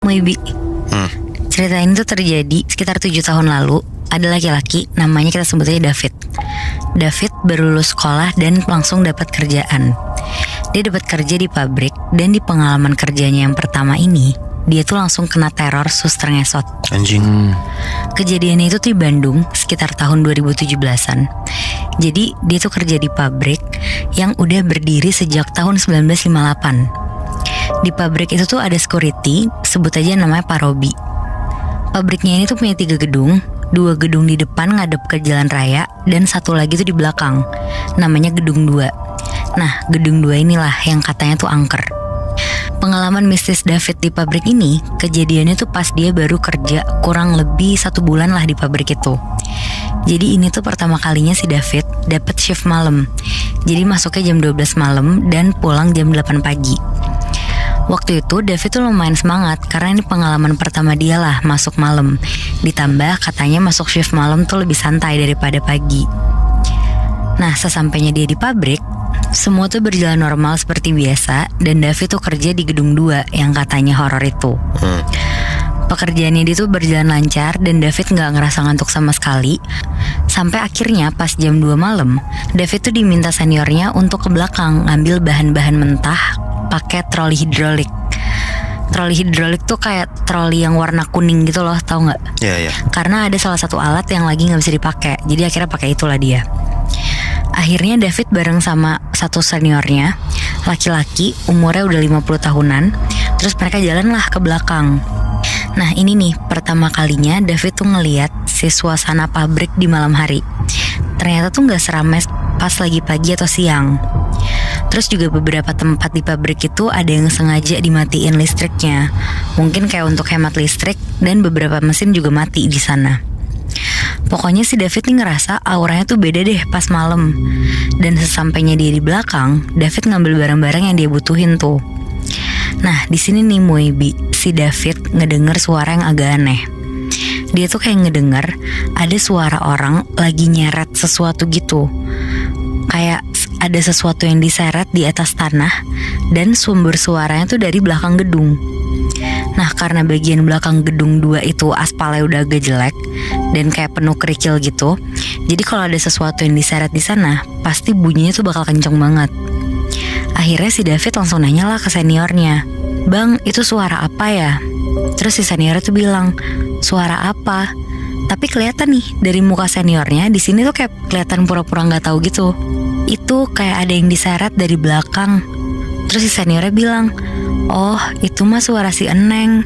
Muibi, cerita ini tuh terjadi sekitar 7 tahun lalu. Ada laki-laki, namanya kita sebut aja David. David baru lulus sekolah dan langsung dapat kerjaan. Dia dapat kerja di pabrik, dan di pengalaman kerjanya yang pertama ini, dia tuh langsung kena teror suster ngesot. Anjing. Kejadiannya itu di Bandung sekitar tahun 2017-an. Jadi dia tuh kerja di pabrik yang udah berdiri sejak tahun 1958. Di pabrik itu tuh ada security, sebut aja namanya Pak Robi. Pabriknya ini tuh punya 3 gedung. 2 gedung di depan ngadep ke jalan raya, dan 1 lagi tuh di belakang, namanya gedung 2. Nah, gedung 2 inilah yang katanya tuh angker. Pengalaman mistis David di pabrik ini, kejadiannya tuh pas dia baru kerja kurang lebih 1 bulan lah di pabrik itu. Jadi ini tuh pertama kalinya si David dapat shift malam. Jadi masuknya jam 12 malam dan pulang jam 8 pagi. Waktu itu David tuh lumayan semangat karena ini pengalaman pertama dia lah masuk malam. Ditambah katanya masuk shift malam tuh lebih santai daripada pagi. Nah, sesampainya dia di pabrik, semua tuh berjalan normal seperti biasa, dan David tuh kerja di gedung 2 yang katanya horor itu. Pekerjaannya dia tuh berjalan lancar dan David gak ngerasa ngantuk sama sekali. Sampai akhirnya pas jam 2 malam, David tuh diminta seniornya untuk ke belakang ngambil bahan-bahan mentah pakai troli hidrolik. Troli hidrolik tuh kayak troli yang warna kuning gitu loh, tau gak? Iya. Karena ada salah satu alat yang lagi gak bisa dipakai, jadi akhirnya pakai itulah dia. Akhirnya David bareng sama satu seniornya, laki-laki, umurnya udah 50 tahunan. Terus mereka jalanlah ke belakang. Nah ini nih pertama kalinya David tuh ngeliat si suasana pabrik di malam hari. Ternyata tuh gak seramai pas lagi pagi atau siang. Terus juga beberapa tempat di pabrik itu ada yang sengaja dimatiin listriknya. Mungkin kayak untuk hemat listrik, dan beberapa mesin juga mati di sana. Pokoknya si David nih ngerasa auranya tuh beda deh pas malam. Dan sesampainya dia di belakang, David ngambil barang-barang yang dia butuhin tuh. Nah di sini nih Muibi, si David ngedenger suara yang agak aneh. Dia tuh kayak ngedenger ada suara orang lagi nyeret sesuatu gitu. Kayak ada sesuatu yang diseret di atas tanah, dan sumber suaranya tuh dari belakang gedung. Nah karena bagian belakang gedung 2 itu aspalnya udah agak jelek dan kayak penuh kerikil gitu, jadi kalau ada sesuatu yang diseret di sana, pasti bunyinya tuh bakal kenceng banget. Akhirnya si David langsung nanya lah ke seniornya, "Bang, itu suara apa ya?" Terus si seniornya tuh bilang, "Suara apa?" Tapi kelihatan nih dari muka seniornya di sini tuh kayak kelihatan pura-pura nggak tahu gitu. Itu kayak ada yang diseret dari belakang. Terus si seniornya bilang, "Oh, itu mah suara si Eneng."